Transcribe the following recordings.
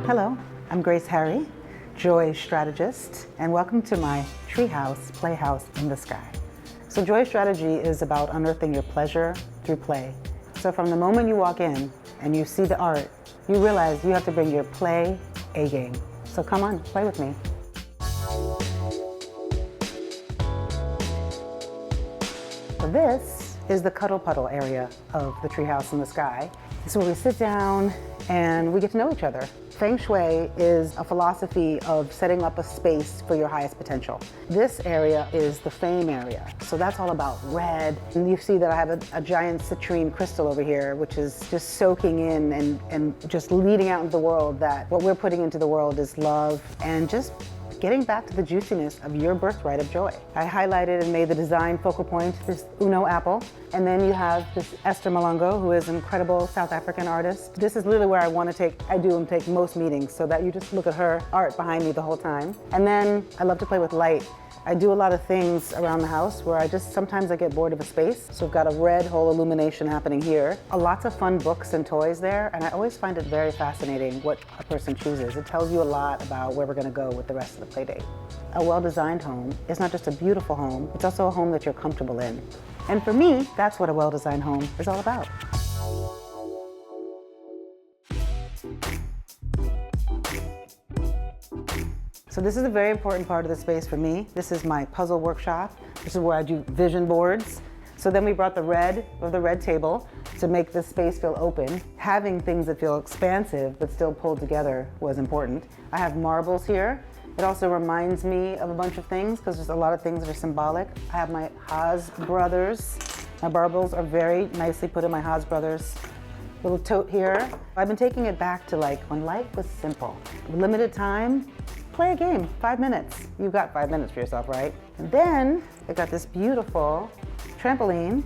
Hello, I'm Grace Harry, Joy Strategist, and welcome to my treehouse, playhouse in the sky. So Joy Strategy is about unearthing your pleasure through play. So from the moment you walk in and you see the art, you realize you have to bring your play A game. So come on, play with me. So this is the cuddle puddle area of the treehouse in the sky. This is where we sit down and we get to know each other. Feng Shui is a philosophy of setting up a space for your highest potential. This area is the fame area, so that's all about red. And you see that I have a giant citrine crystal over here, which is just soaking in and just leading out into the world that what we're putting into the world is love and just getting back to the juiciness of your birthright of joy. I highlighted and made the design focal point, this Uno apple. And then you have this Esther Malongo, who is an incredible South African artist. This is literally where I do take most meetings, so that you just look at her art behind me the whole time. And then I love to play with light. I do a lot of things around the house where sometimes I get bored of a space. So I've got a red whole illumination happening here. Lots of fun books and toys there, and I always find it very fascinating what a person chooses. It tells you a lot about where we're gonna go with the rest of the play date. A well-designed home is not just a beautiful home, it's also a home that you're comfortable in. And for me, that's what a well-designed home is all about. So this is a very important part of the space for me. This is my puzzle workshop. This is where I do vision boards. So then we brought the red table to make the space feel open. Having things that feel expansive but still pulled together was important. I have marbles here. It also reminds me of a bunch of things because there's a lot of things that are symbolic. I have my Haas Brothers. My marbles are very nicely put in my Haas Brothers little tote here. I've been taking it back to like when life was simple. Limited time, play a game, 5 minutes. You've got 5 minutes for yourself, right? And then I got this beautiful trampoline.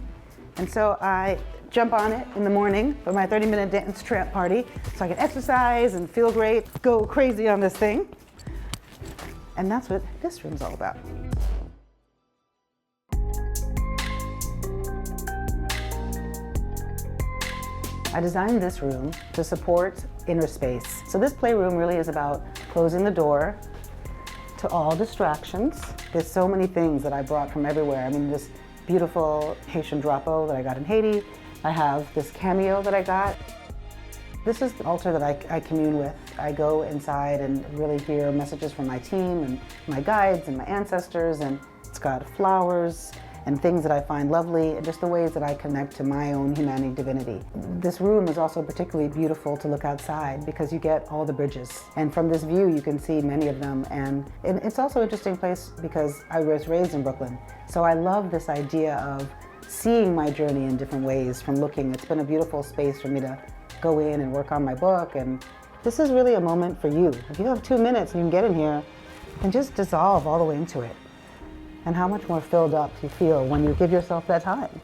And so I jump on it in the morning for my 30-minute dance tramp party so I can exercise and feel great, go crazy on this thing. And that's what this room's all about. I designed this room to support inner space. So this playroom really is about closing the door to all distractions. There's so many things that I brought from everywhere. I mean, this beautiful Haitian drapeau that I got in Haiti. I have this cameo that I got. This is the altar that I commune with. I go inside and really hear messages from my team and my guides and my ancestors, and it's got flowers and things that I find lovely, and just the ways that I connect to my own humanity divinity. This room is also particularly beautiful to look outside because you get all the bridges. And from this view, you can see many of them. And it's also an interesting place because I was raised in Brooklyn. So I love this idea of seeing my journey in different ways from looking. It's been a beautiful space for me to go in and work on my book. And this is really a moment for you. If you have 2 minutes and you can get in here and just dissolve all the way into it. And how much more filled up you feel when you give yourself that time.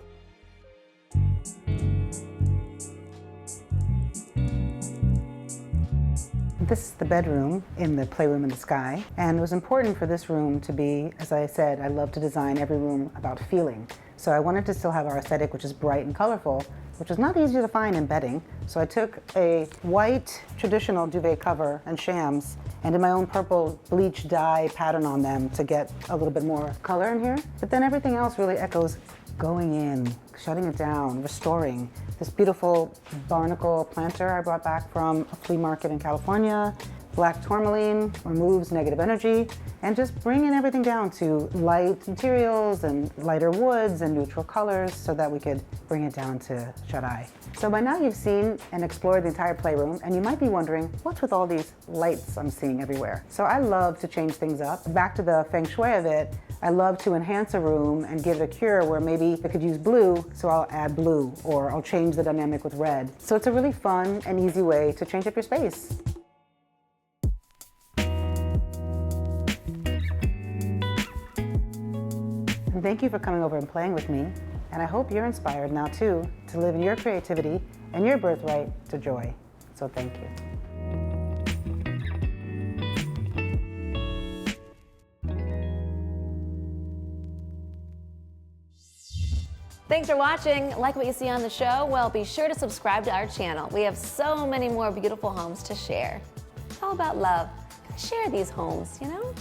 This is the bedroom in the Playroom in the Sky. And it was important for this room to be, as I said, I love to design every room about feeling. So I wanted to still have our aesthetic, which is bright and colorful, which is not easy to find in bedding. So I took a white traditional duvet cover and shams and did my own purple bleach dye pattern on them to get a little bit more color in here. But then everything else really echoes going in, shutting it down, restoring. This beautiful barnacle planter I brought back from a flea market in California. Black tourmaline removes negative energy, and just bringing everything down to light materials and lighter woods and neutral colors so that we could bring it down to shut-eye. So by now you've seen and explored the entire playroom, and you might be wondering, what's with all these lights I'm seeing everywhere? So I love to change things up. Back to the feng shui of it, I love to enhance a room and give it a cure where maybe I could use blue, so I'll add blue, or I'll change the dynamic with red. So it's a really fun and easy way to change up your space. And thank you for coming over and playing with me. And I hope you're inspired now too to live in your creativity and your birthright to joy. So thank you. Thanks for watching. Like what you see on the show? Well, be sure to subscribe to our channel. We have so many more beautiful homes to share. It's all about love. Share these homes, you know?